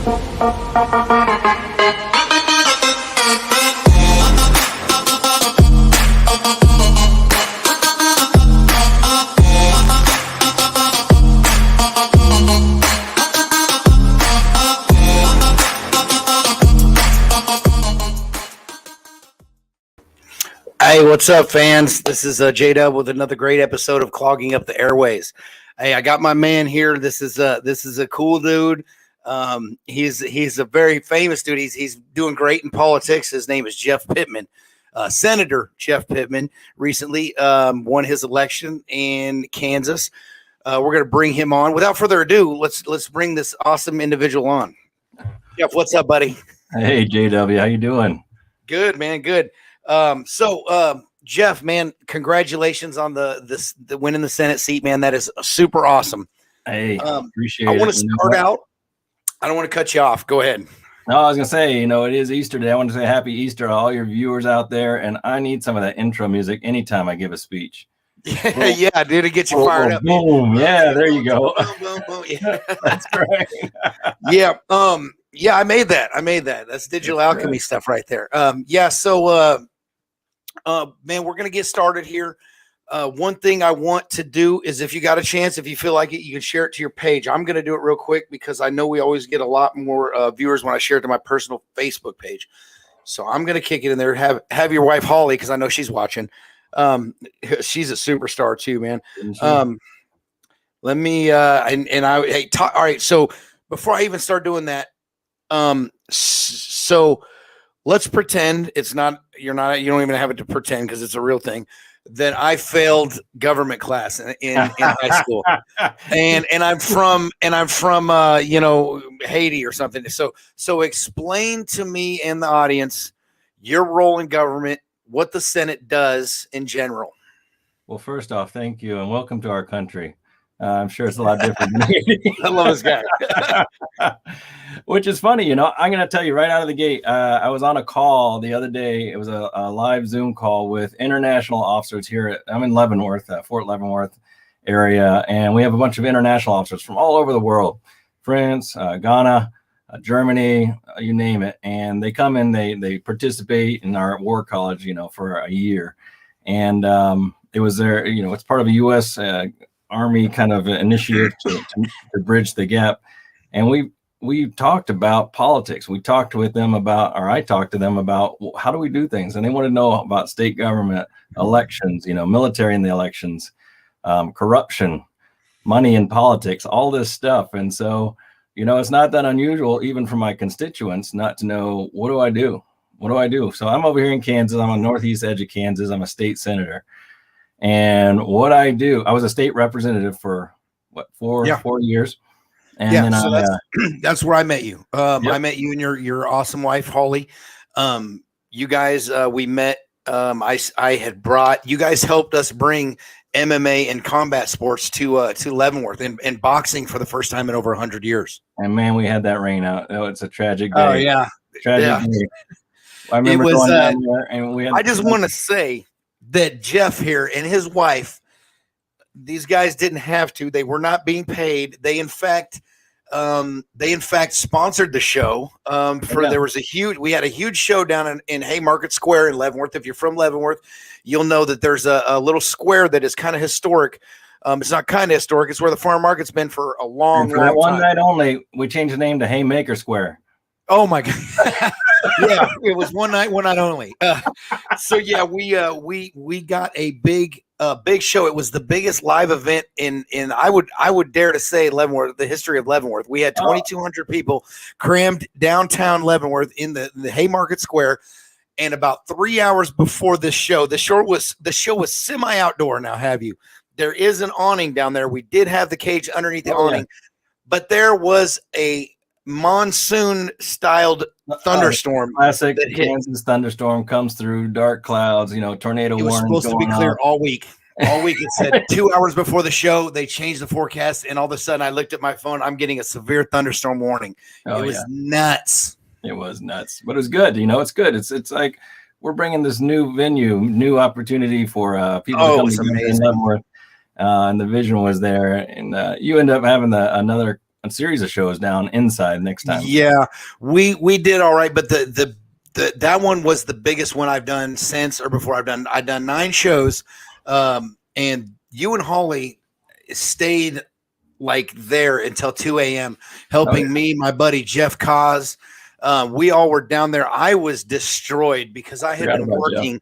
Hey, what's up, fans? This is J-Dub with another great episode of Clogging Up the Airways. Hey, I got my man here. This is a cool dude. He's a very famous dude. He's doing great in politics. His name is Jeff Pittman. Senator Jeff Pittman recently won his election in Kansas. We're going to bring him on. Without further ado, let's bring this awesome individual on. Jeff, what's up, buddy? Hey, JW, how you doing? Good, man. Good. Jeff, man, congratulations on the winning the Senate seat, man. That is super awesome. Hey, appreciate it. I want to start out. I don't want to cut you off. Go ahead. No, I was gonna say, it is Easter Day. I want to say Happy Easter to all your viewers out there, and I need some of that intro music anytime I give a speech. Yeah, dude, to get you fired up. Boom! Yeah, there you go. Boom, boom, boom. Yeah, that's great. Yeah. Yeah, I made that. That's digital alchemy stuff right there. Yeah. So, man, we're gonna get started here. One thing I want to do is, if you got a chance, if you feel like it, you can share it to your page. I'm gonna do it real quick because I know we always get a lot more viewers when I share it to my personal Facebook page. So I'm gonna kick it in there. Have your wife Holly, because I know she's watching. She's a superstar too, man. Let me all right. So before I even start doing that, so let's pretend you don't even have it to pretend, because it's a real thing, that I failed government class in high school, and I'm from Haiti or something. So explain to me and the audience your role in government, what the Senate does in general. Well, first off, thank you and welcome to our country. I'm sure it's a lot different. I love this guy. Which is funny, I'm going to tell you right out of the gate. I was on a call the other day. It was a live Zoom call with international officers here. I'm in Leavenworth, Fort Leavenworth area, and we have a bunch of international officers from all over the world: France, Ghana, Germany, you name it. And they come in, they participate in our war college, for a year. And it was there, it's part of a U.S. Army kind of initiative to bridge the gap. And we talked about politics. I talked to them about how do we do things? And they want to know about state government, elections, military in the elections, corruption, money in politics, all this stuff. And so, it's not that unusual, even for my constituents, not to know, what do I do? What do I do? So I'm over here in Kansas. I'm on the northeast edge of Kansas. I'm a state senator. And what I do, I was a state representative for 4 years. And then so that's where I met you. I met you and your awesome wife, Holly. You guys, we met. You guys helped us bring MMA and combat sports to Leavenworth and boxing for the first time in over 100 years. And man, we had that rain out. Oh, it's a tragic day. Oh yeah, tragic day. I remember going down there, and I just want to say that Jeff here and his wife, these guys didn't have to. They were not being paid. They in fact sponsored the show. We had a huge show down in Haymarket Square in Leavenworth. If you're from Leavenworth, you'll know that there's a little square that is kind of historic. It's not kind of historic. It's where the farm market's been for a long time. One night only, we changed the name to Haymaker Square. Oh my God. Yeah, it was one night only. So yeah, we got a big show. It was the biggest live event in I would dare to say Leavenworth, the history of Leavenworth. We had 2,200 people crammed downtown Leavenworth in the Haymarket Square. And about 3 hours before the show was semi-outdoor. Now, there is an awning down there. We did have the cage underneath the awning, but there was a monsoon-styled thunderstorm. Classic Kansas thunderstorm comes through, dark clouds, tornado warning. It was supposed to be clear all week. All week it said 2 hours before the show, they changed the forecast, and all of a sudden I looked at my phone. I'm getting a severe thunderstorm warning. It was nuts. It was nuts, but it was good. It's good. It's like we're bringing this new venue, new opportunity for people to come to Leavenworth. And the vision was there, and you end up having a series of shows down inside next time. Yeah, we did all right, but that one was the biggest one I've done since or before. I've done 9 shows, and you and Holly stayed like there until 2 a.m. helping me, my buddy Jeff Cause. We all were down there. I was destroyed because I had been working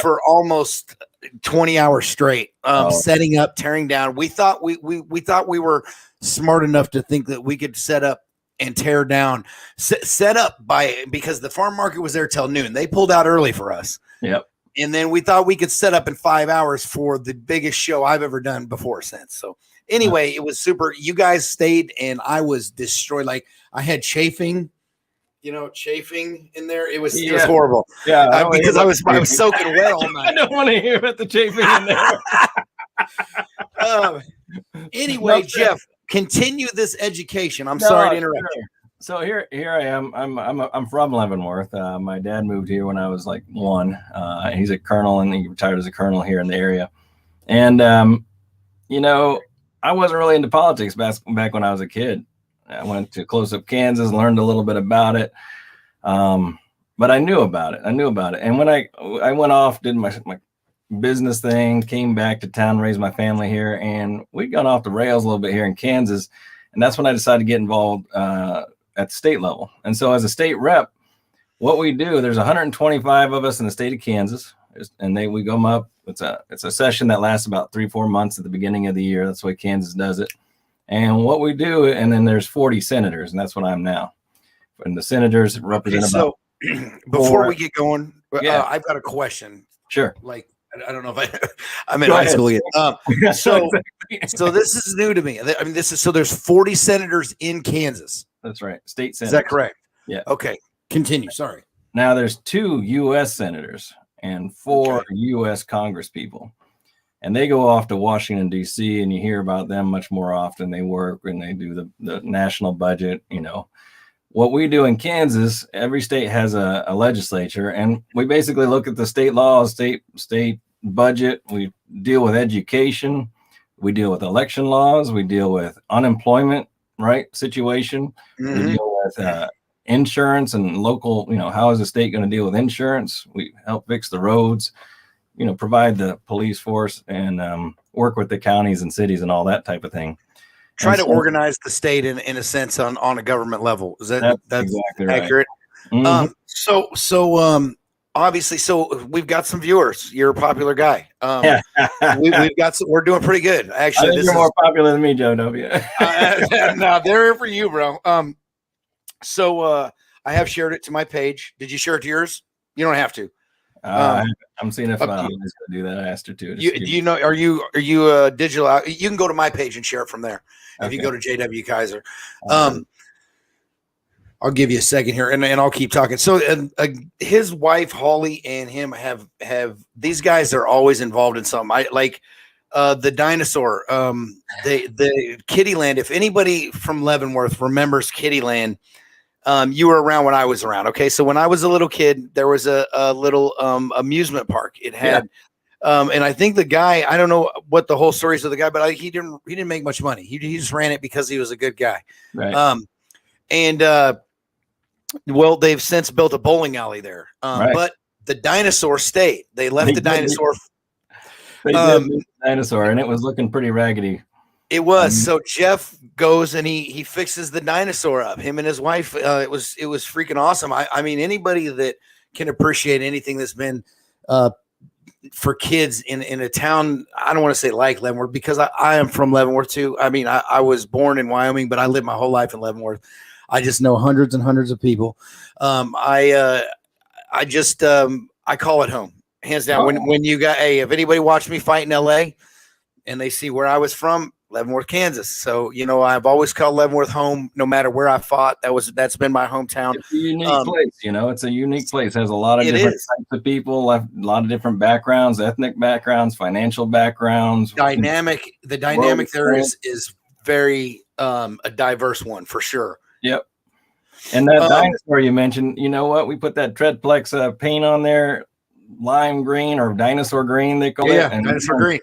for almost 20 hours straight, setting up, tearing down. We thought we thought we were smart enough to think that we could set up and tear down, set up because the farm market was there till noon. They pulled out early for us. Yep. And then we thought we could set up in 5 hours for the biggest show I've ever done before since. So anyway, it was super. You guys stayed and I was destroyed. Like I had chafing in there. It was horrible. Yeah. Because I was soaking wet all night. I don't want to hear about the chafing in there. Anyway, Jeff, continue this education. I'm sorry to interrupt you. So here I am. I'm from Leavenworth. My dad moved here when I was like 1. He's a colonel and he retired as a colonel here in the area. And I wasn't really into politics back when I was a kid. I went to Close Up, Kansas, learned a little bit about it. But I knew about it. And when I went off, did my business thing, came back to town, raised my family here, and we'd gone off the rails a little bit here in Kansas. And that's when I decided to get involved at the state level. And so as a state rep, what we do, there's 125 of us in the state of Kansas, and we go up. It's a session that lasts about 3-4 months at the beginning of the year. That's the way Kansas does it. And what we do, and then there's 40 senators, and that's what I'm now. And the senators represent about. Before we get going, I've got a question. Sure. Like, I don't know if I'm in high school yet. So this is new to me. I mean, there's 40 senators in Kansas. That's right. State senators. Is that correct? Yeah. Okay. Continue. Sorry. Now there's 2 U.S. senators and 4 U.S. Congress people. And they go off to Washington, D.C., and you hear about them much more often. They work and they do the national budget. What we do in Kansas, every state has a legislature, and we basically look at the state laws, state budget. We deal with education. We deal with election laws. We deal with unemployment, situation. Mm-hmm. We deal with insurance and local, how is the state going to deal with insurance? We help fix the roads. Provide the police force and work with the counties and cities and all that type of thing. Try to organize the state in a sense on a government level. Is that's exactly accurate? Right. Mm-hmm. So obviously, we've got some viewers. You're a popular guy. We've got we're doing pretty good. Actually, I think you're more popular than me, Joe W. No, they're here for you, bro. So I have shared it to my page. Did you share it to yours? You don't have to. I'm seeing if Lily's going to do that. I asked her to. Are you digital? You can go to my page and share it from there. If you go to JW Kaiser, I'll give you a second here, and I'll keep talking. So, his wife Holly and him have these guys are always involved in something. I like the dinosaur, the Kittyland. If anybody from Leavenworth remembers Kittyland. You were around when I was around. Okay. So when I was a little kid, there was a little amusement park. It had, and I think the guy, I don't know what the whole story is of the guy, but he didn't make much money. He just ran it because he was a good guy. Right. Well, they've since built a bowling alley there. But the dinosaur stayed. They left the dinosaur. They did the dinosaur, and it was looking pretty raggedy. It was. So Jeff goes and he fixes the dinosaur up. Him and his wife. It was freaking awesome. I mean, anybody that can appreciate anything that's been for kids in a town. I don't want to say like Leavenworth because I am from Leavenworth too. I mean, I was born in Wyoming, but I lived my whole life in Leavenworth. I just know hundreds and hundreds of people. I call it home, hands down. When you got if anybody watched me fight in LA and they see where I was from. Leavenworth, Kansas. So, I've always called Leavenworth home, no matter where I fought. That's been my hometown. It's a unique place, It's a unique place. It has a lot of different types of people, a lot of different backgrounds, ethnic backgrounds, financial backgrounds. The dynamic there is very a diverse one for sure. Yep. And that dinosaur you mentioned, you know what? We put that Treadplex paint on there, lime green or dinosaur green, they call it. Yeah, dinosaur green.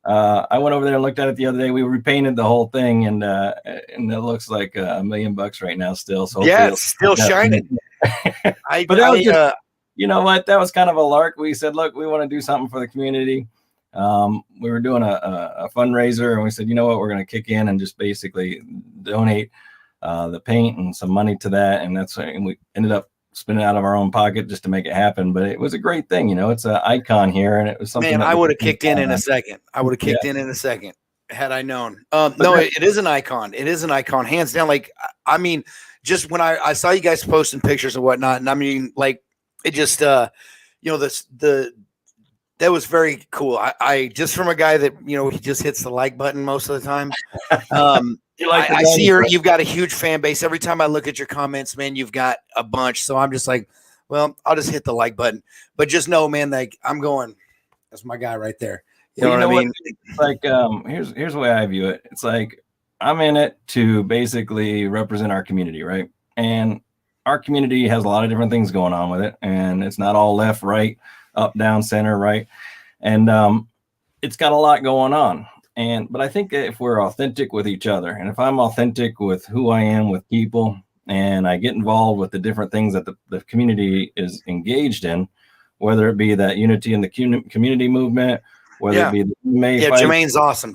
I went over there and looked at it the other day. We repainted the whole thing, and it looks like $1 million right now still. So yeah, it's still shining. But that was just, you know what? That was kind of a lark. We said, look, we want to do something for the community. We were doing a fundraiser, and we said, you know what? We're going to kick in and just basically donate the paint and some money to that. And we ended up spending out of our own pocket just to make it happen. But it was a great thing. You know, it's an icon here, and it was something. Man, I would have kicked in a second. I would have kicked in a second had I known. No, it is an icon. It is an icon, hands down. Like, I mean, just when I saw you guys posting pictures and whatnot, and I mean, like, it just, that was very cool. I just, from a guy that, he just hits the like button most of the time. I see you've got a huge fan base. Every time I look at your comments, man, you've got a bunch. So I'm just like, well, I'll just hit the like button. But just know, man, like, I'm going, that's my guy right there. You know what I mean? Like, here's the way I view it. It's like, I'm in it to basically represent our community, right? And our community has a lot of different things going on with it, and it's not all left, right, up, down, center, right? And it's got a lot going on. But I think if we're authentic with each other, and if I'm authentic with who I am with people, and I get involved with the different things that the community is engaged in, whether it be that unity in the community movement, whether it be the Jermaine's awesome.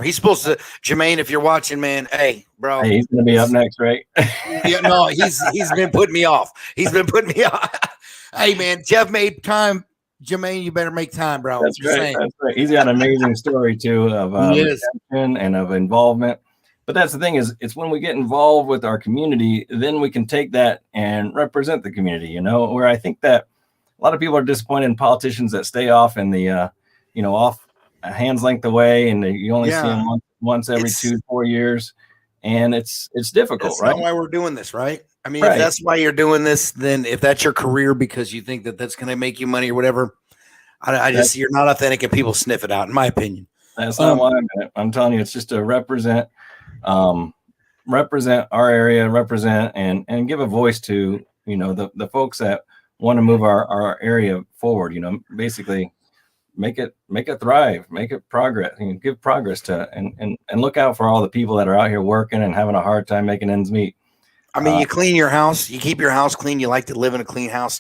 He's supposed to, Jermaine, if you're watching, man, hey, bro. Hey, he's going to be up next, right? No, he's been putting me off. Hey, man, Jeff made time. Jermaine, you better make time, bro. That's right. He's got an amazing story, too, of attention and of involvement. But that's the thing is, it's when we get involved with our community, then we can take that and represent the community, where I think that a lot of people are disappointed in politicians that stay off in the, off a hand's length away, and you only see them once every 2-4 years. And it's difficult, that's right? That's not why we're doing this, right? I mean, if that's why you're doing this, then if that's your career because you think that that's going to make you money or whatever, I just, you're not authentic and people sniff it out, in my opinion. That's not why I'm telling you, it's just to represent our area, represent and give a voice to, the folks that want to move our area forward, basically make it thrive, make it progress, give progress to, and look out for all the people that are out here working and having a hard time making ends meet. I mean, you clean your house, you keep your house clean. You like to live in a clean house.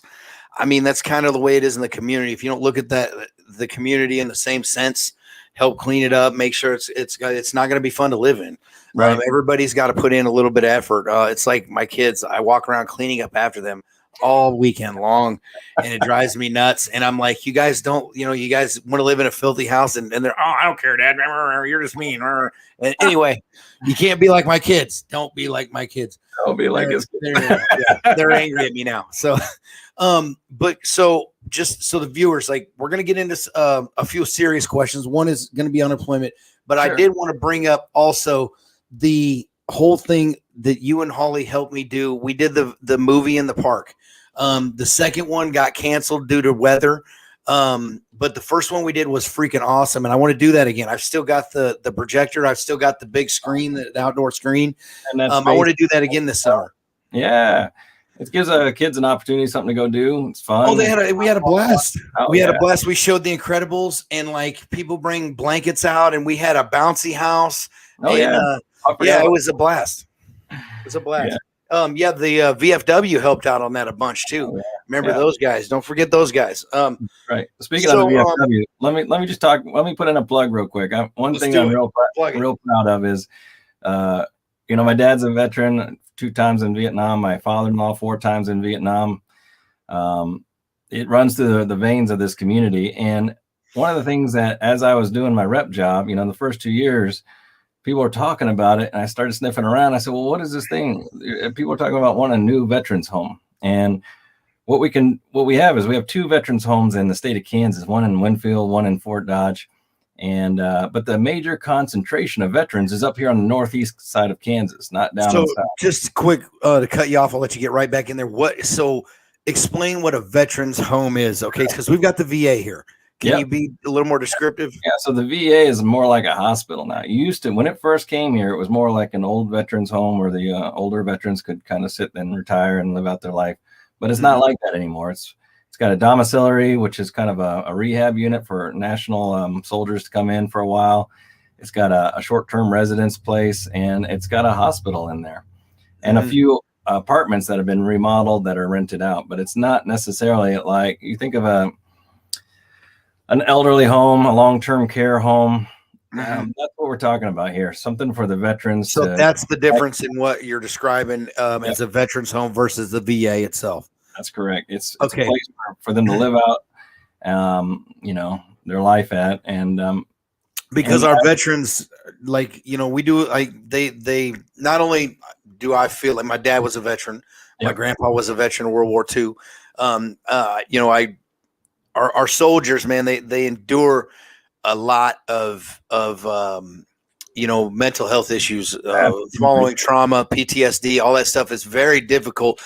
I mean, that's kind of the way it is in the community. If you don't look at the community in the same sense, help clean it up, make sure it's not going to be fun to live in. Right. Everybody's got to put in a little bit of effort. It's like my kids, I walk around cleaning up after them all weekend long, and it drives me nuts. And I'm like, you guys don't, you guys want to live in a filthy house, and they're, oh, I don't care, Dad. You're just mean. And anyway, you can't be like my kids. Don't be like my kids. Don't be like his kids. They're angry at me now. So, just so the viewers, like, we're going to get into a few serious questions. One is going to be unemployment, but I did want to bring up also the whole thing that you and Holly helped me do. We did the movie in the park. The second one got canceled due to weather. But the first one we did was freaking awesome. And I want to do that again. I've still got the projector. I've still got the big screen, the outdoor screen. And I want to do that again this summer. Yeah. It gives kids an opportunity, something to go do. It's fun. Oh, we had a blast. We had a blast. We showed The Incredibles, and like people bring blankets out, and we had a bouncy house. Oh, it was a blast. It was a blast. Yeah. The VFW helped out on that a bunch too. Remember those guys? Don't forget those guys. Right. Speaking of the VFW, let me just talk. Let me put in a plug real quick. One thing I'm real proud of is, my dad's a veteran, 2 times in Vietnam. My father-in-law 4 times in Vietnam. It runs through the veins of this community. And one of the things that, as I was doing my rep job, the first 2 years, people were talking about it, and I started sniffing around. I said, well, what is this thing? People are talking about wanting a new veterans home. And what we have is we have 2 veterans homes in the state of Kansas, one in Winfield, one in Fort Dodge. And, but the major concentration of veterans is up here on the northeast side of Kansas, not down in the south. Just quick, to cut you off, I'll let you get right back in there. So explain what a veterans home is. Okay. Cause we've got the VA here. Can you be a little more descriptive? Yeah. So the VA is more like a hospital now. When it first came here, it was more like an old veterans home where the older veterans could kind of sit and retire and live out their life. But it's not like that anymore. It's got a domiciliary, which is kind of a rehab unit for national soldiers to come in for a while. It's got a short-term residence place, and it's got a hospital in there, and a few apartments that have been remodeled that are rented out. But it's not necessarily like you think of an elderly home, a long-term care home. That's what we're talking about here. Something for the veterans. So that's the difference in what you're describing as a veterans home versus the VA itself. That's correct. It's a place for them to live out, their life at. And because our veterans, like, we do, like, they not only do I feel like my dad was a veteran, my grandpa was a veteran of World War II. Our soldiers, man, they endure a lot of mental health issues, following trauma, PTSD, all that stuff is very difficult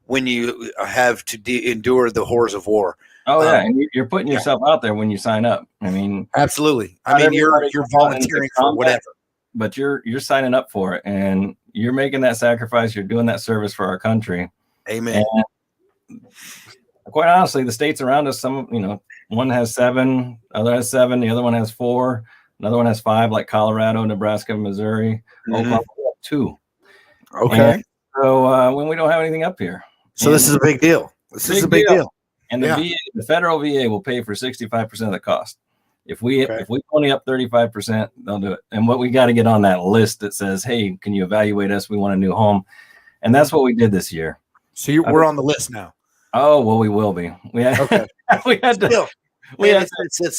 when you have to endure the horrors of war. Oh yeah, and you're putting yourself out there when you sign up. I mean, absolutely. I mean, you're volunteering for whatever, but you're signing up for it, and you're making that sacrifice. You're doing that service for our country. Amen. And quite honestly, the states around us, one has 7, other has 7, the other one has 4, another one has 5, like Colorado, Nebraska, Missouri, Oklahoma, 2. Okay. And so when we don't have anything up here. So this is a big deal. This is a big deal. And the federal VA will pay for 65% of the cost. If we only up 35%, they'll do it. And what we got to get on that list that says, hey, can you evaluate us? We want a new home. And that's what we did this year. So we're on the list now. Oh, well, we will be. It's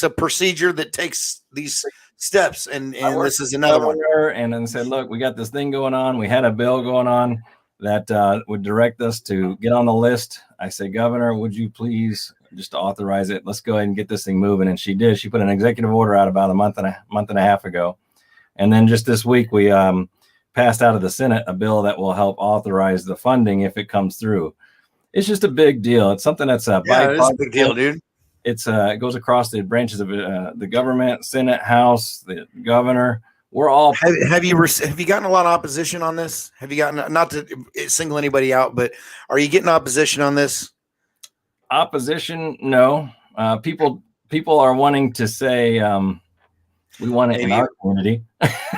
a procedure that takes these steps, and this is another one. And then said, look, we got this thing going on. We had a bill going on that would direct us to get on the list. I said, Governor, would you please just authorize it? Let's go ahead and get this thing moving. And she did. She put an executive order out about a month and a half ago. And then just this week, we passed out of the Senate a bill that will help authorize the funding if it comes through. It's just a big deal. It's something that's it is a big deal, dude. It goes across the branches of the government, Senate, House, the governor. We're all. Have you gotten a lot of opposition on this? Have you gotten, not to single anybody out, but are you getting opposition on this? Opposition? No. People are wanting to say we want it in our community.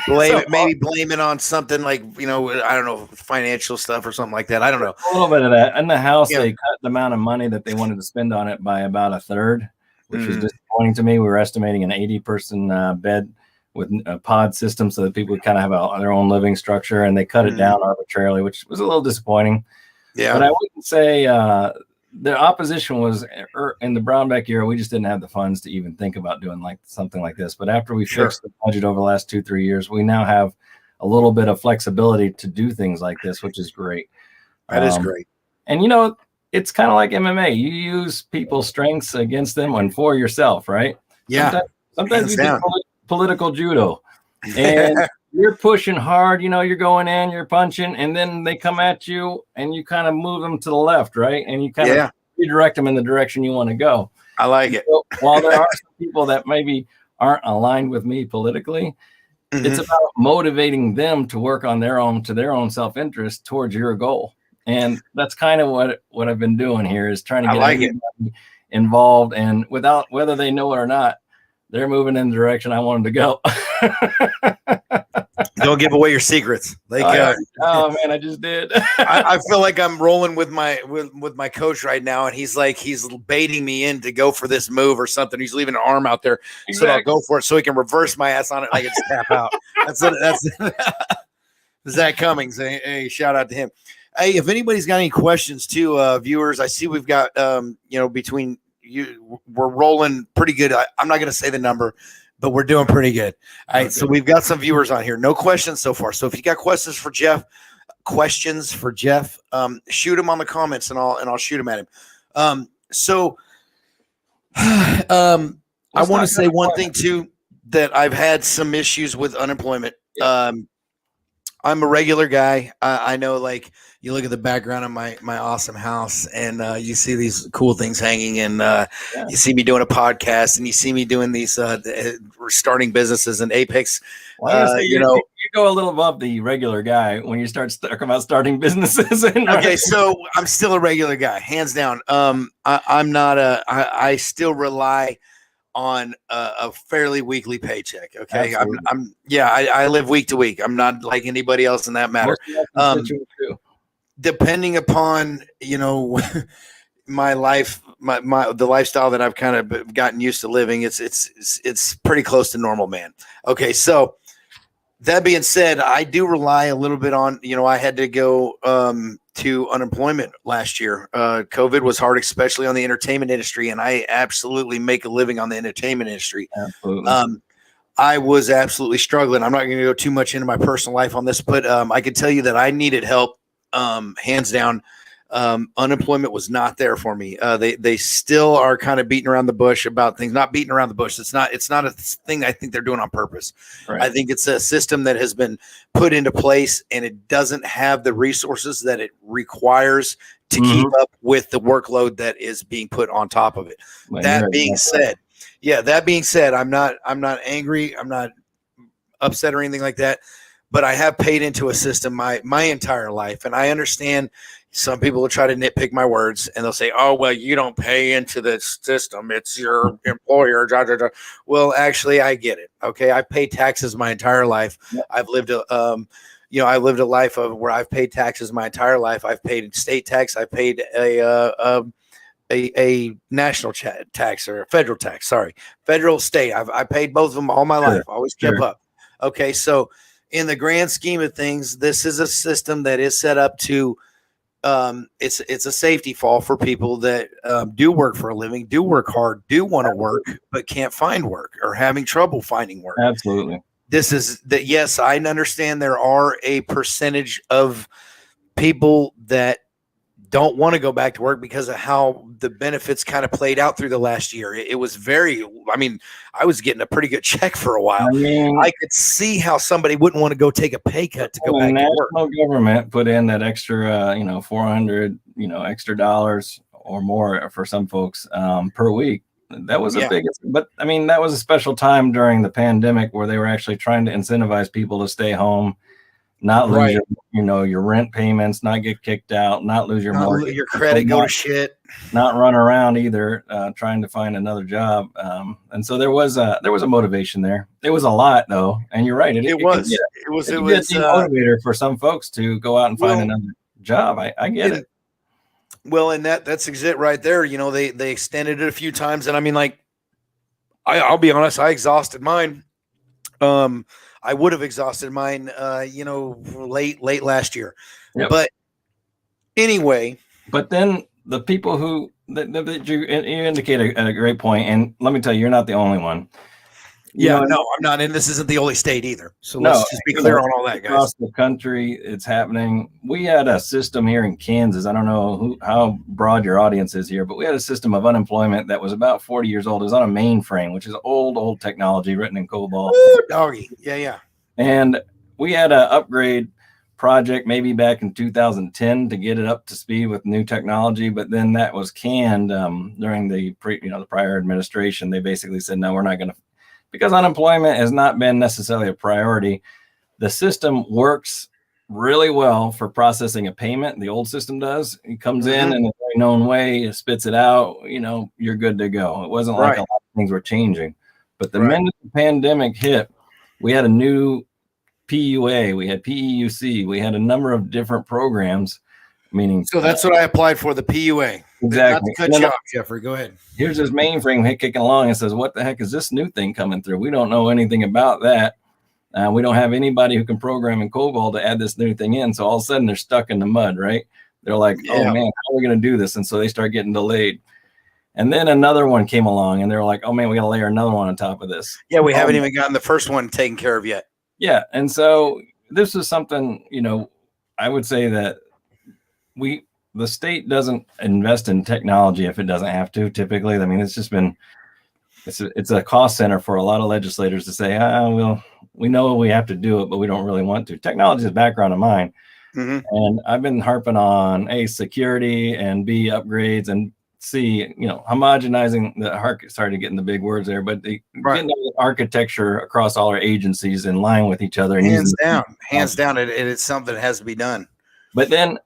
Maybe blame it on something like, I don't know, financial stuff or something like that. I don't know. A little bit of that. In the House, they cut the amount of money that they wanted to spend on it by about a third, which was disappointing to me. We were estimating an 80-person bed with a pod system so that people would kind of have their own living structure, and they cut it down arbitrarily, which was a little disappointing. Yeah. But I wouldn't say the opposition was in the Brownback era. We just didn't have the funds to even think about doing something like this. But after we fixed the budget over the last 2-3 years, we now have a little bit of flexibility to do things like this, which is great. That is great. And it's kind of like MMA. You use people's strengths against them and for yourself, right? Yeah. Sometimes you do political judo, and you're pushing hard. You're going in, you're punching, and then they come at you, and you kind of move them to the left, right? And you kind of redirect them in the direction you want to go. I like it. So, while there are some people that maybe aren't aligned with me politically, it's about motivating them to work on their own self-interest towards your goal. And that's kind of what I've been doing here, is trying to get everybody involved, and whether they know it or not, they're moving in the direction I want them to go. Don't give away your secrets. Oh man, I just did. I feel like I'm rolling with my coach right now, and he's baiting me in to go for this move or something. He's leaving an arm out there, so I'll go for it, so he can reverse my ass on it, and I can tap out. That's Zach Cummings. Hey, shout out to him. Hey, if anybody's got any questions too, viewers, I see we've got between you, we're rolling pretty good. I'm not going to say the number, but we're doing pretty good. All right. So we've got some viewers on here. No questions so far. So if you got questions for Jeff, shoot them on the comments, and I'll shoot them at him. I want to say one thing too, that I've had some issues with unemployment. I'm a regular guy. I know, like, you look at the background of my awesome house, and you see these cool things hanging, and you see me doing a podcast, and you see me doing these we're starting businesses in Apex. Well, I say you go a little above the regular guy when you start talking about starting businesses. Okay, so I'm still a regular guy, hands down. I'm not I still rely on a fairly weekly paycheck. Okay. I live week to week. I'm not like anybody else in that matter. Depending upon, my life, the lifestyle that I've kind of gotten used to living, it's pretty close to normal, man. Okay. So that being said, I do rely a little bit on, I had to go to unemployment last year. COVID was hard, especially on the entertainment industry, and I absolutely make a living on the entertainment industry. Absolutely. I was absolutely struggling. I'm not going to go too much into my personal life on this, but I can tell you that I needed help, hands down. Unemployment was not there for me. They still are kind of beating around the bush about things, not beating around the bush. It's not a thing I think they're doing on purpose. Right. I think it's a system that has been put into place, and it doesn't have the resources that it requires to keep up with the workload that is being put on top of it. That being said, I'm not angry. I'm not upset or anything like that, but I have paid into a system my entire life. And I understand some people will try to nitpick my words, and they'll say, oh, well, you don't pay into the system. It's your employer. Well, actually, I get it. Okay. I pay taxes my entire life. Yep. I've lived a life of where I've paid taxes my entire life. I've paid state tax. I paid a national tax, or a federal tax. Sorry, federal, state. I paid both of them all my life. Always kept up. Okay. So in the grand scheme of things, this is a system that is set up to, it's a safety fall for people that do work for a living, do work hard, do want to work, but can't find work or having trouble finding work. Absolutely. This is that. Yes, I understand there are a percentage of people that don't want to go back to work because of how the benefits kind of played out through the last year. It was I was getting a pretty good check for a while. I could see how somebody wouldn't want to go take a pay cut to go back to work. The national government put in that extra, 400, extra dollars or more for some folks per week. That was that was a special time during the pandemic where they were actually trying to incentivize people to stay home, not lose your rent payments, not get kicked out, not lose your mortgage, your credit go to shit, not run around either, trying to find another job. And so there was a motivation there. It was a lot though, and you're right. It was a motivator for some folks to go out and find another job. I get it. Well, and that's it right there. They extended it a few times, and I mean, like, I'll be honest, I exhausted mine. I would have exhausted mine, late last year. Yep. But anyway. But then the people who that you indicate a great point, and let me tell you, you're not the only one. No, I'm not, and this isn't the only state either. So let's just be clear on all that, guys. Across the country, it's happening. We had a system here in Kansas. I don't know how broad your audience is here, but we had a system of unemployment that was about 40 years old. It was on a mainframe, which is old technology written in COBOL. Ooh, doggy. Yeah. And we had an upgrade project maybe back in 2010 to get it up to speed with new technology, but then that was canned during the prior administration. They basically said, no, we're not going to. Because unemployment has not been necessarily a priority. The system works really well for processing a payment. The old system does. It comes in a very known way, it spits it out, you're good to go. It wasn't like a lot of things were changing. But the minute the pandemic hit, we had a new PUA, we had PEUC, we had a number of different programs. So that's what I applied for, the PUA. Exactly. Not to cut you off, Jeffrey. Go ahead. Here's this mainframe kicking along and says, what the heck is this new thing coming through? We don't know anything about that. We don't have anybody who can program in COBOL to add this new thing in. So all of a sudden they're stuck in the mud, right? They're like, oh man, how are we going to do this? And so they start getting delayed. And then another one came along and they're like, oh man, we got to layer another one on top of this. Yeah, we haven't even gotten the first one taken care of yet. Yeah. And so this is something, I would say that the state doesn't invest in technology if it doesn't have to. Typically, it's just been it's a cost center for a lot of legislators to say, we know we have to do it, but we don't really want to. Technology is a background of mine. Mhm. And I've been harping on A, security, and B, upgrades, and C, homogenizing sorry to get in the big words there, but getting the architecture across all our agencies in line with each other. And hands down, it's something that has to be done. But then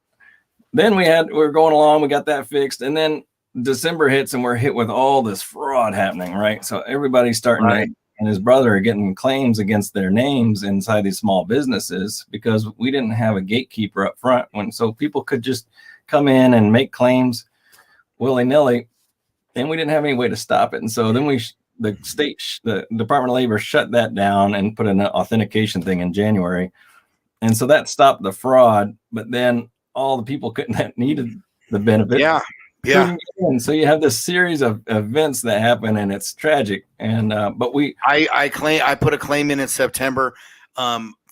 we're going along, we got that fixed, and then December hits and we're hit with all this fraud happening, right? So everybody's starting to, and his brother are getting claims against their names inside these small businesses because we didn't have a gatekeeper up front, so people could just come in and make claims willy-nilly, and we didn't have any way to stop it. And so then the Department of Labor shut that down and put an authentication thing in January. And so that stopped the fraud, but then all the people that needed the benefit. Yeah. And so you have this series of events that happen, and it's tragic. And but I put a claim in September.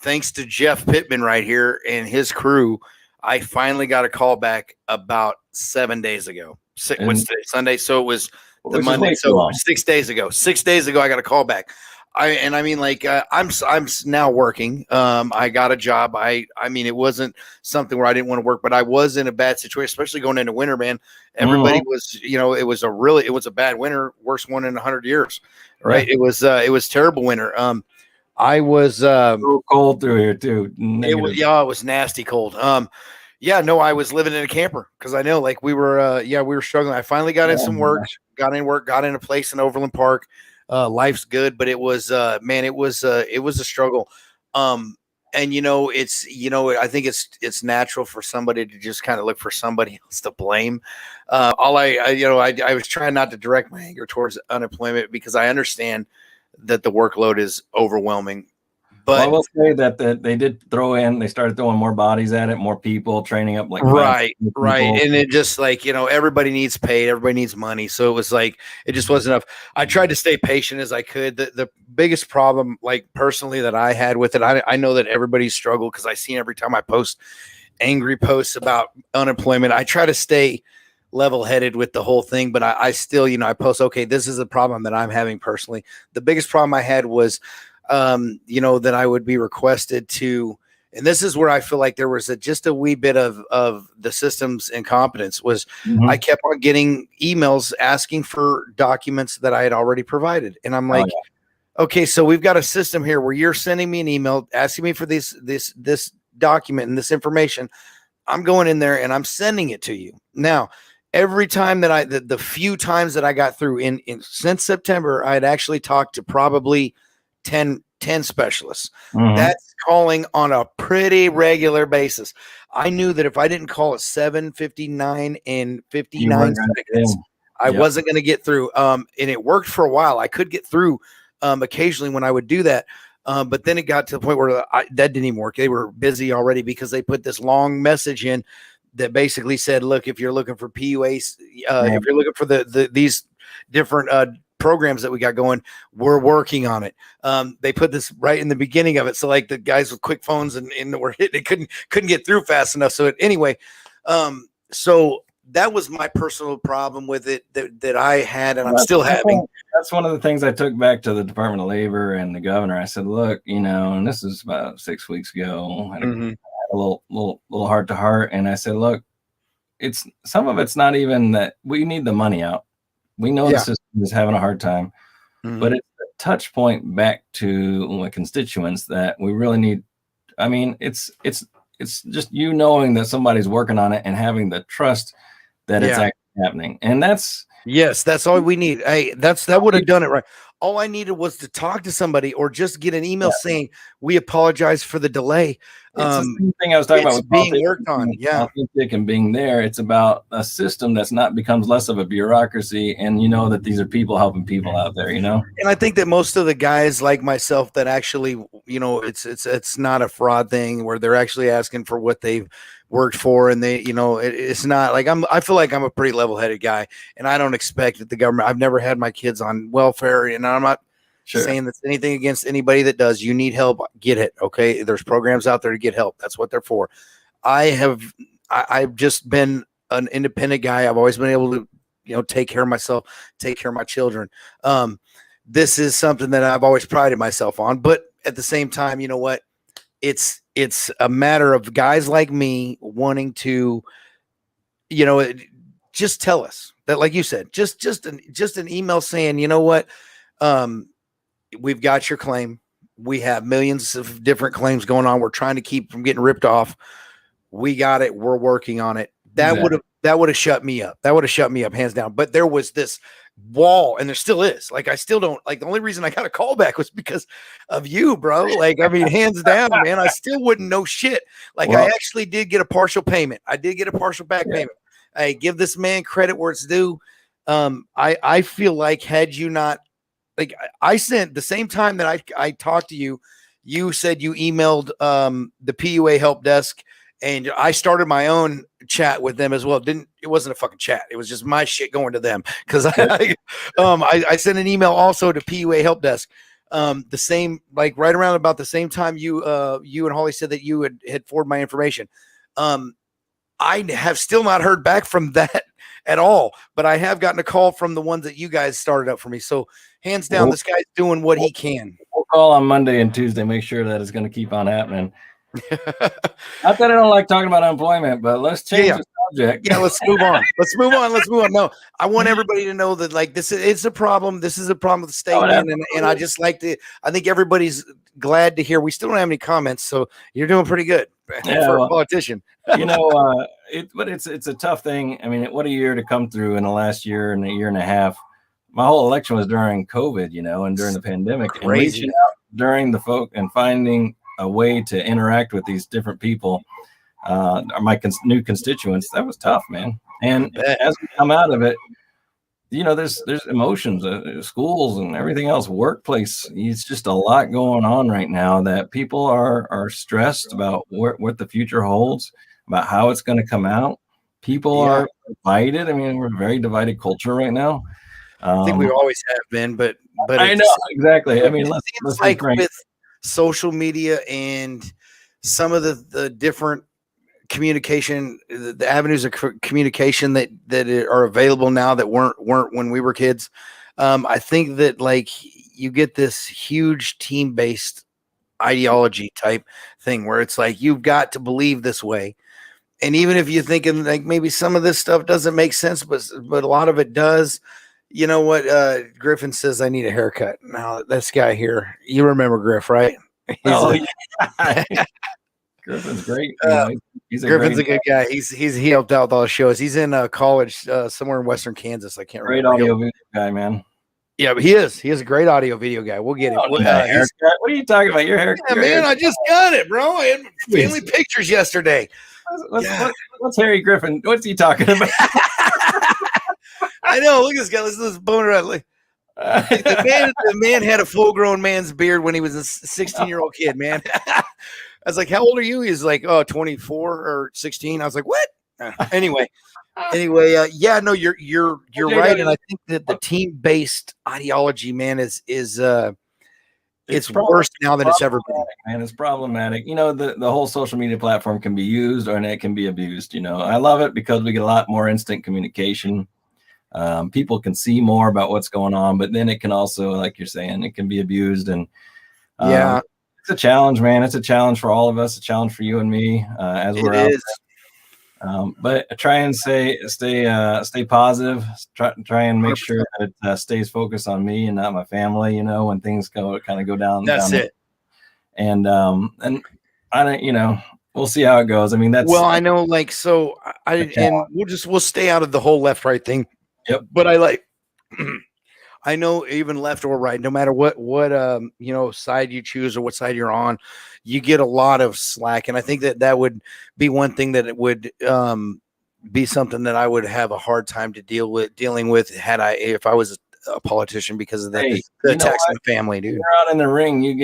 Thanks to Jeff Pittman right here and his crew, I finally got a call back about 7 days ago. What's today? Sunday. So it was the Monday. So 6 days ago. 6 days ago, I got a call back. I'm now working. I got a job. I mean, it wasn't something where I didn't want to work, but I was in a bad situation, especially going into winter, man. Everybody was, it was a bad winter, worst one in 100 years. Right. Yeah. It was terrible winter. I was so cold through here too. It was nasty cold. I was living in a camper because I know we were struggling. I finally got in some work, got in a place in Overland Park. Life's good, but it was it was a struggle. I think it's natural for somebody to just kind of look for somebody else to blame. I was trying not to direct my anger towards unemployment because I understand that the workload is overwhelming. But I will say that they started throwing more bodies at it, more people, training up right. And it just everybody needs paid, everybody needs money. So it was it just wasn't enough. I tried to stay patient as I could. The biggest problem, personally, that I had with it, I know that everybody's struggled because I see every time I post angry posts about unemployment, I try to stay level-headed with the whole thing, but I still, I post, okay, this is a problem that I'm having personally. The biggest problem I had was that I would be requested to, and this is where I feel like there was just a wee bit of the system's incompetence was I kept on getting emails asking for documents that I had already provided. And I'm like, okay, so we've got a system here where you're sending me an email asking me for this document and this information. I'm going in there and I'm sending it to you. Now, every time that the few times that I got through in since September, I had actually talked to probably 10 specialists. That's calling on a pretty regular basis. I knew that if I didn't call at 7:59 and 59 seconds, I wasn't going to get through. And it worked for a while. I could get through occasionally when I would do that. But then it got to the point where that didn't even work. They were busy already because they put this long message in that basically said, look, if you're looking for PUAs, if you're looking for these different programs that we got going, we're working on it. They put this right in the beginning of it. So the guys with quick phones and were hit, they couldn't get through fast enough. So anyway, so that was my personal problem with it that I had, and I'm still having. That's one of the things I took back to the Department of Labor and the governor. I said, look, and this is about 6 weeks ago. I had a little heart to heart. And I said, look, some of it's not even that we need the money out. We know the system is having a hard time, but it's a touch point back to my constituents that we really need. I mean, it's just knowing that somebody's working on it and having the trust that it's actually happening. And that's all we need. Hey, that would have done it right. All I needed was to talk to somebody or just get an email saying we apologize for the delay. It's the same thing I was talking about with being worked on. Authentic and being there. It's about a system that's not becomes less of a bureaucracy, and that these are people helping people out there. And I think that most of the guys like myself that actually, it's not a fraud thing where they're actually asking for what they've worked for, and they, it's not I feel like I'm a pretty level-headed guy, and I don't expect that the government. I've never had my kids on welfare, and I'm not saying that's anything against anybody that does. You need help, get it. Okay, there's programs out there to get help. That's what they're for. I've just been an independent guy. I've always been able to, take care of myself, take care of my children. This is something that I've always prided myself on. But at the same time, you know what? It's a matter of guys like me wanting to, just tell us that, like you said, just an email saying, you know what, we've got your claim. We have millions of different claims going on. We're trying to keep from getting ripped off. We got it. We're working on it. That would have shut me up. That would have shut me up hands down. But there was this wall, and there still is. Like, I still don't like. The only reason I got a call back was because of you, bro. Like, I mean, hands down, man. I still wouldn't know shit. Like, I actually did get a partial payment. I did get a partial back payment. I give this man credit where it's due. I feel like, had you not, like, I sent the same time that I talked to you, you said you emailed the PUA help desk, and I started my own chat with them as well. It wasn't a fucking chat. It was just my shit going to them. Cause I sent an email also to PUA help desk. The same, like right around about the same time you and Holly said that you had forwarded my information. I have still not heard back from that at all, but I have gotten a call from the ones that you guys started up for me. So hands down, this guy's doing what he can. We'll call on Monday and Tuesday, make sure that it's going to keep on happening. Not that I don't like talking about unemployment, but let's change the subject. Yeah, let's move on. Let's move on. No, I want everybody to know that, like, it's a problem. This is a problem with the state, man. And I just like to, I think everybody's glad to hear. We still don't have any comments, so you're doing pretty good for a politician. But it's a tough thing. I mean, what a year to come through in the last year and a year and a half. My whole election was during COVID, and during the pandemic. Crazy. And reaching out during the folk and finding a way to interact with these different people, my new constituents, that was tough, man. And as we come out of it, there's emotions, schools and everything else, workplace. It's just a lot going on right now that people are stressed about what the future holds, about how it's going to come out. People are divided. I mean, we're a very divided culture right now. I think we always have been, but I know exactly. I mean, let's like with social media and some of the different communication, the avenues of communication that are available now that weren't when we were kids. I think that, like, you get this huge team-based ideology type thing where it's like, you've got to believe this way. And even if you're thinking like maybe some of this stuff doesn't make sense, but a lot of it does. You know what? Griffin says, I need a haircut. Now, this guy here, you remember Griff, right? Griffin's great. Griffin's a good guy. He helped out with all the shows. He's in college somewhere in Western Kansas. I can't remember. Great audio video guy, man. Yeah, but he is. He is a great audio video guy. We'll get it. What are you talking about? Your haircut? Yeah, man, I just got it, bro. I had family pictures yesterday. What's Harry Griffin? What's he talking about? I know. Look at this guy. Listen to this boner. The man had a full-grown man's beard when he was a 16-year-old kid, man. I was like, how old are you? He's like, 24 or 16. I was like, what? Anyway, yeah, no, you're right. And I think that the team-based ideology, man, is it's worse now than it's ever been. And it's problematic. The whole social media platform can be used and it can be abused. I love it because we get a lot more instant communication. People can see more about what's going on, but then it can also, like you're saying, it can be abused. And it's a challenge, man. It's a challenge for all of us, a challenge for you and me as we're out there. But try and stay positive. Try and make sure that it stays focused on me and not my family. When things go down. That's it. And I don't. We'll see how it goes. I mean, I know. Like, so we'll stay out of the whole left right thing. Yep. But I know even left or right, no matter what side you choose or what side you're on, you get a lot of slack. And I think that would be one thing that it would be something that I would have a hard time dealing with if I was a politician, because of the attacks on the family, dude. You're out in the ring, you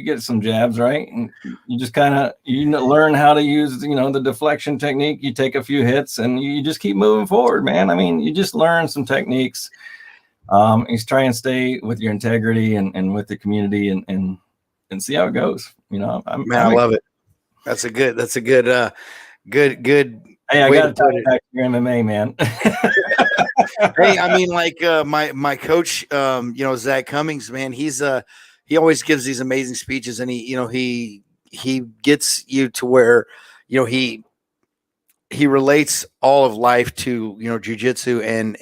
get some jabs, right? And you just learn how to use the deflection technique. You take a few hits and you just keep moving forward, man. I mean, you just learn some techniques. You try and stay with your integrity and with the community and see how it goes. I love it. That's a good Hey, I got to talk back to your MMA, man. Hey, I mean, like my coach, Zach Cummings, man, he's he always gives these amazing speeches, and he gets you to where, he relates all of life to, jujitsu and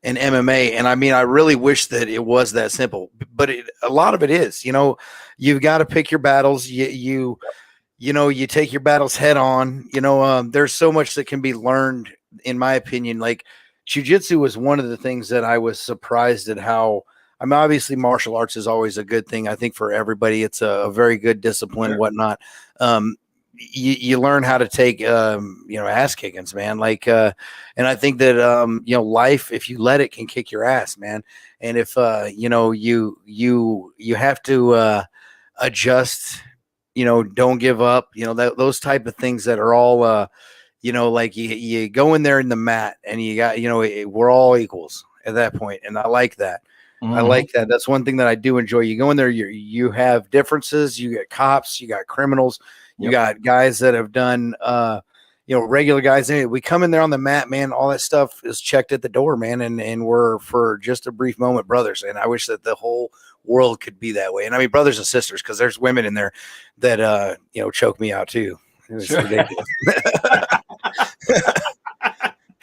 MMA. And I mean, I really wish that it was that simple, but a lot of it is. You've got to pick your battles. You take your battles head on. There's so much that can be learned, in my opinion. Like jujitsu was one of the things that I was surprised at how. I mean, obviously, martial arts is always a good thing. I think for everybody, it's a very good discipline, Sure. whatnot. You learn how to take ass kickings, man. Like and I think that life, if you let it, can kick your ass, man. And if you have to adjust, don't give up, those type of things that are all like you go in there in the mat and you got, we're all equals at that point, and I like that. Mm-hmm. I like that. That's one thing that I do enjoy. You go in there, you have differences. You got cops, you got criminals, you got guys that have done, regular guys. We come in there on the mat, man. All that stuff is checked at the door, man. And we're, for just a brief moment, brothers. And I wish that the whole world could be that way. And I mean, brothers and sisters, because there's women in there that, choke me out too. It's ridiculous.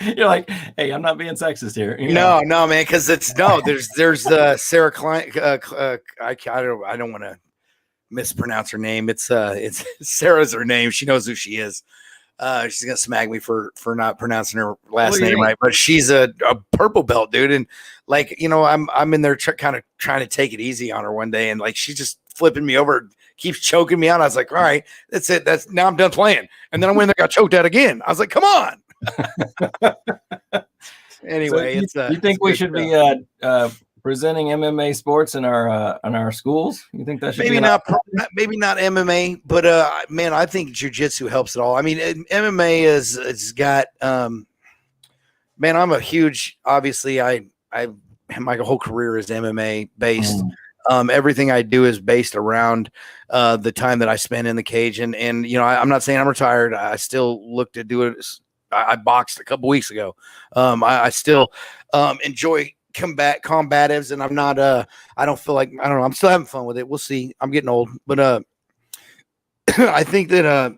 You're like, hey, I'm not being sexist here. No, man, because there's Sarah Klein. I don't want to mispronounce her name. It's Sarah's her name. She knows who she is. She's gonna smack me for not pronouncing her last name right, but she's a purple belt, dude. And like, I'm in there kind of trying to take it easy on her one day, and like she's just flipping me over, keeps choking me out. I was like, all right, that's it. Now I'm done playing. And then I went in there, got choked out again. I was like, come on. Anyway, so you think we should be presenting MMA sports in our schools? You think that should maybe not MMA, but man, I think jiu-jitsu helps it all. I mean, MMA it's got man, I'm a huge, obviously I my whole career is MMA based. Everything I do is based around the time that I spend in the cage, and I'm not saying I'm retired. I still look to do it. I boxed a couple weeks ago. I still enjoy combatives, and I'm not I don't feel like, I don't know, I'm still having fun with it. We'll see. I'm getting old, but I think that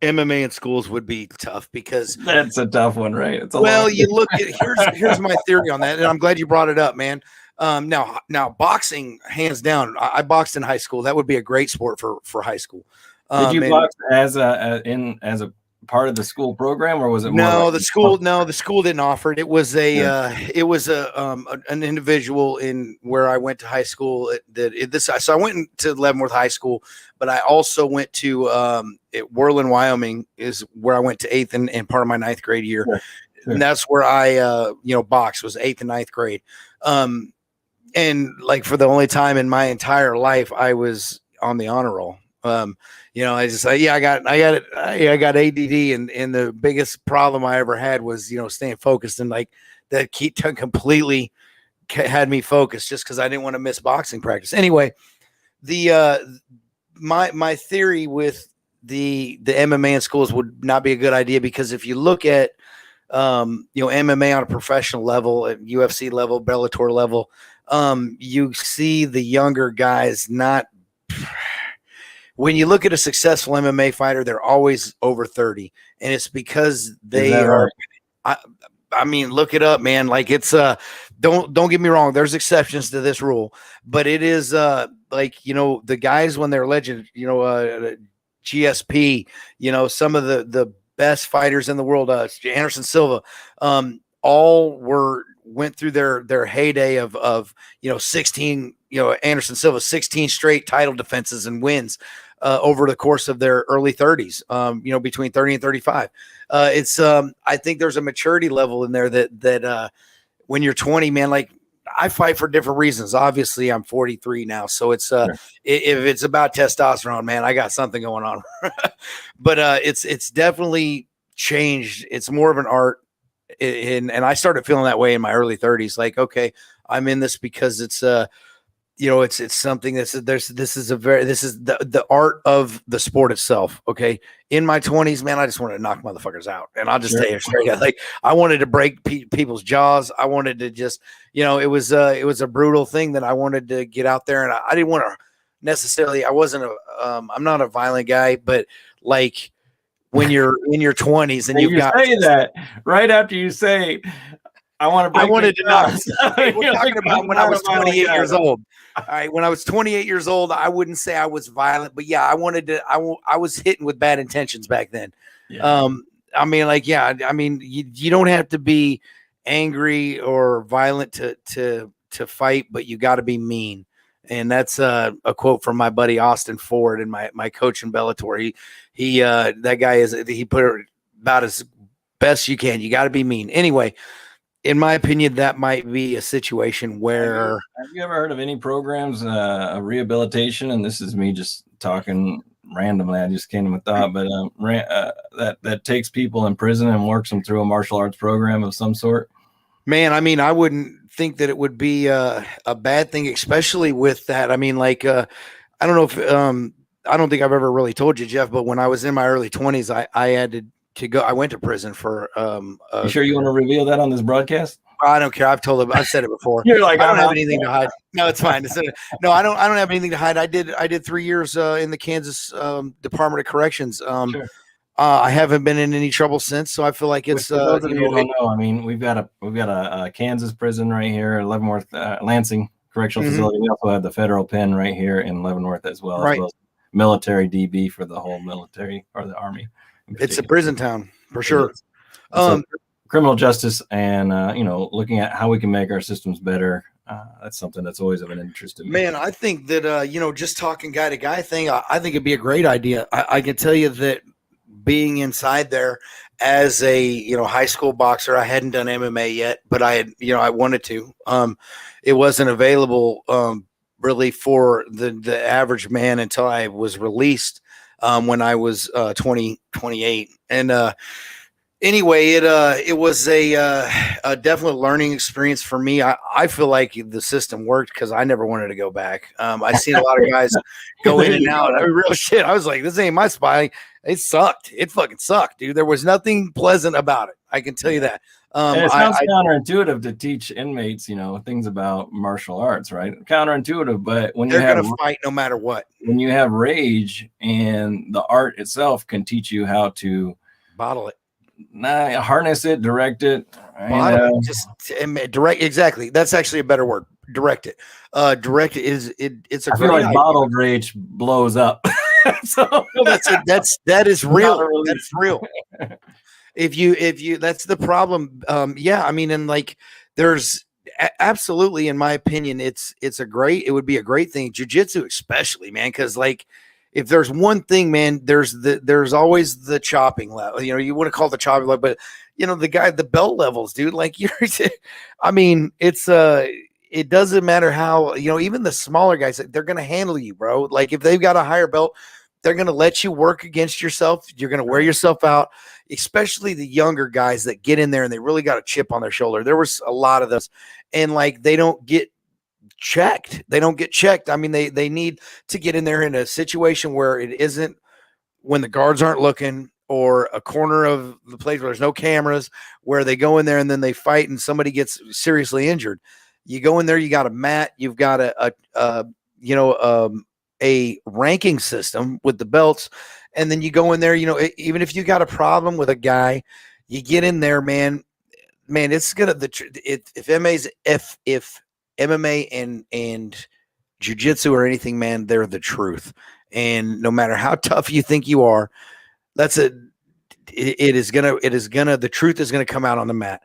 MMA in schools would be tough, because that's a tough one, right? You look at here's my theory on that, and I'm glad you brought it up, man. Now boxing, hands down, I boxed in high school. That would be a great sport for high school. Did you box as a part of the school program, or was it more the school didn't offer it. It was an individual in where I went to high school so I went to Leavenworth High School, but I also went to Worland, Wyoming is where I went to 8th and part of my 9th grade year. Sure. And that's where I boxed, was 8th and 9th grade. And like for the only time in my entire life I was on the honor roll. I just like, I got ADD, and the biggest problem I ever had was, staying focused, and like that completely had me focused, just because I didn't want to miss boxing practice. Anyway, my theory with the MMA in schools would not be a good idea, because if you look at MMA on a professional level, at UFC level, Bellator level, you see the younger guys not. When you look at a successful MMA fighter, they're always over 30, and it's because they are. Right? I mean, look it up, man. Like it's don't get me wrong. There's exceptions to this rule, but it is like the guys when they're legend. GSP. Some of the best fighters in the world. Anderson Silva. All went through their heyday of 16. Anderson Silva, 16 straight title defenses and wins over the course of their early 30s, between 30 and 35. I think there's a maturity level in there that when you're 20, man, like I fight for different reasons. Obviously I'm 43 now. So it's, sure. If it's about testosterone, man, I got something going on, but it's definitely changed. It's more of an art. And I started feeling that way in my early 30s. Like, okay, I'm in this because it's it's something this is the art of the sport itself. Okay. In my 20s, man, I just wanted to knock motherfuckers out, and I'll just tell you straight up, like I wanted to break people's jaws. I wanted to just, it was a brutal thing that I wanted to get out there, and I didn't want to necessarily, I'm not a violent guy, but like when you're in your 20s and you say that right after you say, I wanted to knock. We're talking about when I was 28 years old. All right, when I was 28 years old, I wouldn't say I was violent, but yeah, I wanted to. I was hitting with bad intentions back then. Yeah. I mean, like, yeah, I mean, you don't have to be angry or violent to fight, but you got to be mean. And that's a quote from my buddy Austin Ford and my coach in Bellator. He that guy he put it about as best you can. You got to be mean. Anyway, in my opinion, that might be a situation where. Have you ever heard of any programs, rehabilitation? And this is me just talking randomly. I just came to my thought, but that takes people in prison and works them through a martial arts program of some sort. Man, I mean, I wouldn't think that it would be a bad thing, especially with that. I mean, like, I don't know if I don't think I've ever really told you, Jeff, but when I was in my early 20s, I had to go. I went to prison for. You sure you want to reveal that on this broadcast? I don't care. I've said it before. You're like, I don't have anything to hide. No, it's fine. No, I don't have anything to hide. I did 3 years in the Kansas Department of Corrections. Sure. I haven't been in any trouble since, so I feel like it's. Don't know. I mean, we've got a Kansas prison right here, Leavenworth, Lansing Correctional Facility. We also have the federal pen right here in Leavenworth as well, as well as military DB for the whole military or the Army. It's a prison town for sure. So criminal justice and looking at how we can make our systems better. That's something that's always of an interest to me. Man, I think that just talking guy to guy thing, I think it'd be a great idea. I can tell you that being inside there as a high school boxer, I hadn't done MMA yet, but I had I wanted to. It wasn't available really for the average man until I was released. When I was 28. And anyway, it was a definite learning experience for me. I feel like the system worked because I never wanted to go back. I seen a lot of guys go in and out. Real shit. I was like, this ain't my spot. It sucked. It fucking sucked, dude. There was nothing pleasant about it. I can tell you that. It sounds counterintuitive to teach inmates, things about martial arts, right? Counterintuitive, but when they're going to fight no matter what. When you have rage, and the art itself can teach you how to bottle it, harness it, direct it, just direct. Exactly. That's actually a better word. Direct it. Direct it is it. It's a. I feel like bottled rage blows up. So that is real. That's real. If you that's the problem. Yeah, I mean, and like there's absolutely, in my opinion, it would be a great thing. Jiu-jitsu especially, man, because like if there's one thing, man, there's always the chopping level. You want to call it the chopping level, but the belt levels, dude, like I mean, it doesn't matter how, even the smaller guys, they're gonna handle you, bro. Like if they've got a higher belt, they're going to let you work against yourself. You're going to wear yourself out, especially the younger guys that get in there and they really got a chip on their shoulder. There was a lot of those, and like they don't get checked. I mean, they need to get in there in a situation where it isn't when the guards aren't looking, or a corner of the place where there's no cameras, where they go in there and then they fight and somebody gets seriously injured. You go in there, you got a mat, you've got a ranking system with the belts, and then you go in there, even if you got a problem with a guy, you get in there, man, it's gonna if MMA and jiu-jitsu or anything, man, they're the truth. And no matter how tough you think you are, the truth is gonna come out on the mat.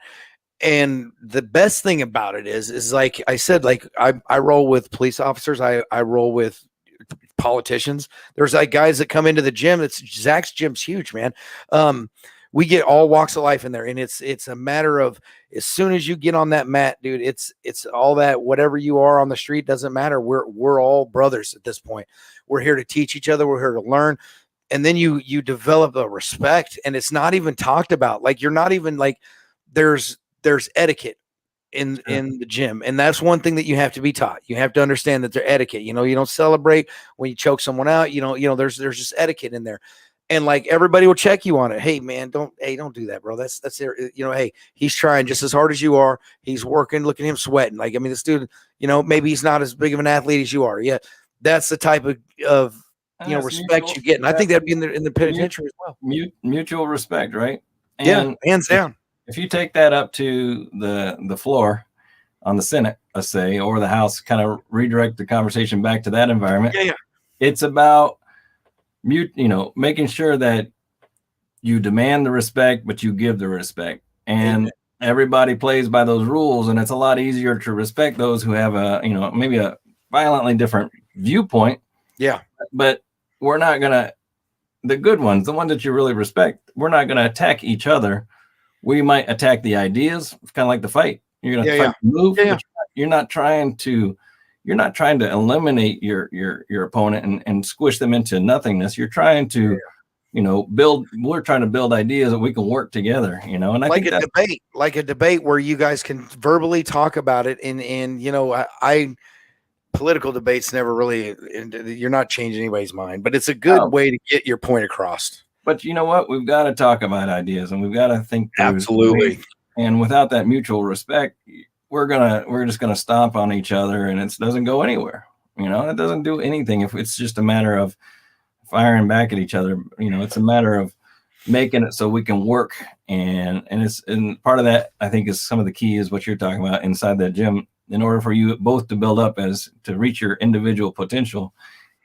And the best thing about it is like I said, like I roll with police officers, I roll with politicians. There's like guys that come into the gym. Zach's gym's huge, man. We get all walks of life in there, and it's a matter of as soon as you get on that mat, dude, it's all that whatever you are on the street doesn't matter. We're all brothers at this point. We're here to teach each other. We're here to learn, and then you develop a respect, and it's not even talked about. Like you're not even like there's etiquette. in the gym, and that's one thing that you have to be taught. You have to understand that there's etiquette. You don't celebrate when you choke someone out. There's just etiquette in there, and like everybody will check you on it. Hey man, don't do that, bro. That's there. Hey, he's trying just as hard as you are. He's working. Look at him sweating. Like, I mean, this dude, maybe he's not as big of an athlete as you are. Yeah, that's the type of respect you get, and I think that'd be in the penitentiary as well. Mutual respect, right? And yeah, hands down. If you take that up to the floor on the Senate, let's say, or the House, kind of redirect the conversation back to that environment. Yeah. It's about making sure that you demand the respect, but you give the respect, and everybody plays by those rules. And it's a lot easier to respect those who have maybe a violently different viewpoint. Yeah, but we're not gonna, the good ones, the ones that you really respect, we're not gonna attack each other. We might attack the ideas, kind of like the fight. You're going to fight the move. But you're not trying to eliminate your opponent and squish them into nothingness. You're trying to, build. We're trying to build ideas that we can work together. And I think like a debate where you guys can verbally talk about it. And I political debates never really. You're not changing anybody's mind, but it's a good way to get your point across. But you know what? We've got to talk about ideas, and we've got to think through. Absolutely. And without that mutual respect, we're just gonna stomp on each other, and it doesn't go anywhere. It doesn't do anything if it's just a matter of firing back at each other. It's a matter of making it so we can work, and part of that, I think, is some of the key is what you're talking about inside that gym. In order for you both to build up to reach your individual potential,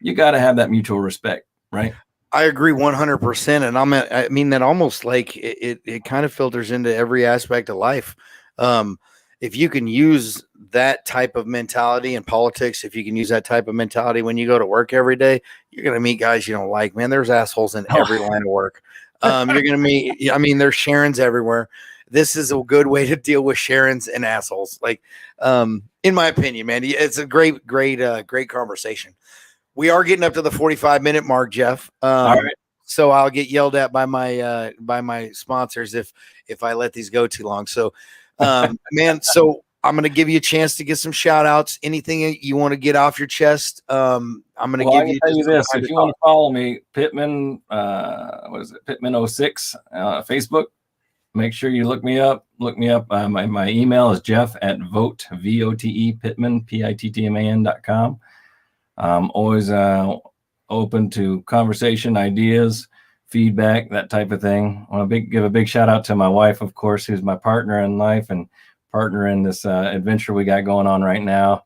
you got to have that mutual respect, right? I agree 100%. And I mean that almost like it kind of filters into every aspect of life. If you can use that type of mentality in politics, if you can use that type of mentality when you go to work every day, you're going to meet guys you don't like, man. There's assholes in every line of work. You're going to meet, there's Sharons everywhere. This is a good way to deal with Sharons and assholes. Like, in my opinion, man, it's a great conversation. We are getting up to the 45-minute mark, Jeff. All right. So I'll get yelled at by my sponsors if I let these go too long. So, man, so I'm going to give you a chance to get some shout outs. Anything you want to get off your chest? I'm going to give you. Tell you this: if you want to follow me, Pittman, Pittman 06, Facebook. Make sure you look me up. My email is jeff@vote Pittman Pittman.com. I'm always open to conversation, ideas, feedback, that type of thing. I want to give a big shout out to my wife, of course, who's my partner in life and partner in this adventure we got going on right now.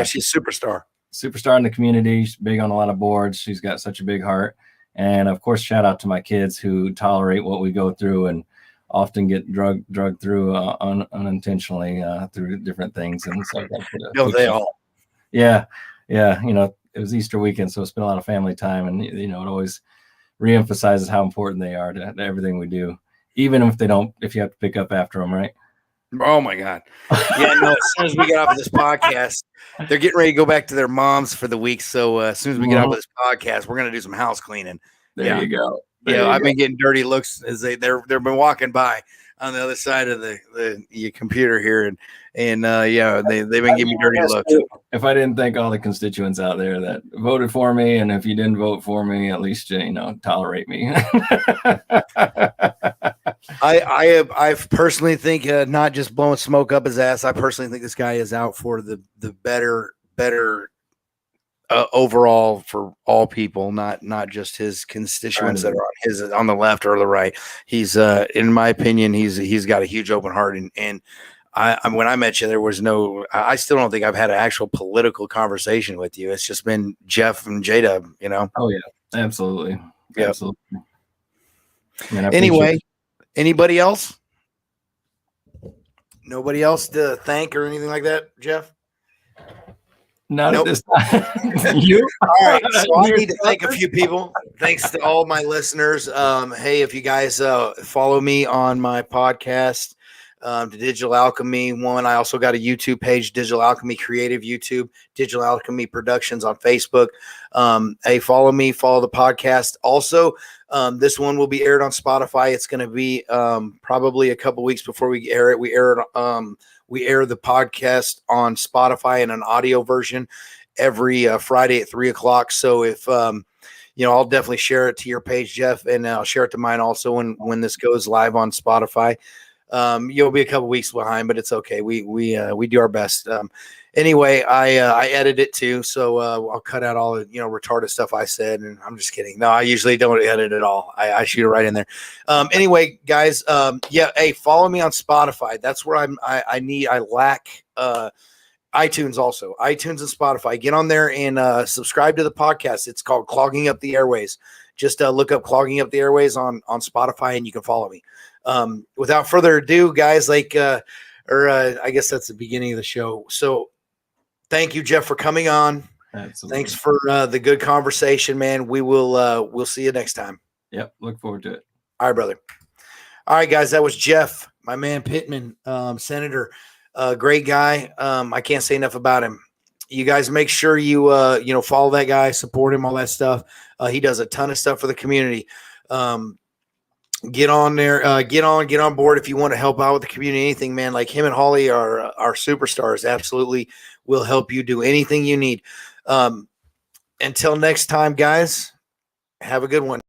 She's a superstar in the community. She's big on a lot of boards. She's got such a big heart. And of course, shout out to my kids who tolerate what we go through and often get drugged through unintentionally through different things. And so they all. Yeah. It was Easter weekend, so it's been a lot of family time, and it always reemphasizes how important they are to everything we do, even if you have to pick up after them, right? Oh my God. Yeah, no, as soon as we get off of this podcast, they're getting ready to go back to their moms for the week. So as soon as we get off of this podcast, we're going to do some house cleaning. There you go. I've been getting dirty looks as they've been walking by on the other side of the computer here, and they've been giving me dirty looks. If I didn't thank all the constituents out there that voted for me, and if you didn't vote for me, at least tolerate me. I personally think not just blowing smoke up his ass. I personally think this guy is out for the better overall for all people, not just his constituents that are on the left or the right. He's in my opinion, he's got a huge open heart, and I when I met you, there was no. I still don't think I've had an actual political conversation with you. It's just been Jeff and J-Dub, Oh yeah, absolutely, yep. Absolutely. Anyway, anybody else? Nobody else to thank or anything like that, Jeff? Not at this time. You? All right. So I need to thank a few people. Thanks to all my listeners. Hey, if you guys follow me on my podcast, to Digital Alchemy one. I also got a YouTube page, Digital Alchemy Creative YouTube, Digital Alchemy Productions on Facebook. Hey, follow me, follow the podcast. Also, this one will be aired on Spotify. It's going to be probably a couple weeks before we air it. We air the podcast on Spotify in an audio version every Friday at 3:00. So if I'll definitely share it to your page, Jeff, and I'll share it to mine also when this goes live on Spotify. You'll be a couple weeks behind, but it's okay. We do our best. Anyway, I edit it too, so I'll cut out all the retarded stuff I said, and I'm just kidding. No, I usually don't edit at all. I shoot it right in there. Anyway, guys, hey, follow me on Spotify. That's where I lack iTunes also. iTunes and Spotify. Get on there and subscribe to the podcast. It's called Clogging Up the Airways. Just look up Clogging Up the Airways on Spotify, and you can follow me. Without further ado, guys, I guess that's the beginning of the show. So thank you, Jeff, for coming on. Absolutely. Thanks for the good conversation, man. We'll see you next time. Yep. Look forward to it. All right, brother. All right, guys, that was Jeff, my man Pittman, Senator. Great guy. I can't say enough about him. You guys make sure you follow that guy, support him, all that stuff. He does a ton of stuff for the community. Get on there, get on board if you want to help out with the community, anything, man. Like him and Holly are superstars. Absolutely will help you do anything you need. Until next time, guys, have a good one.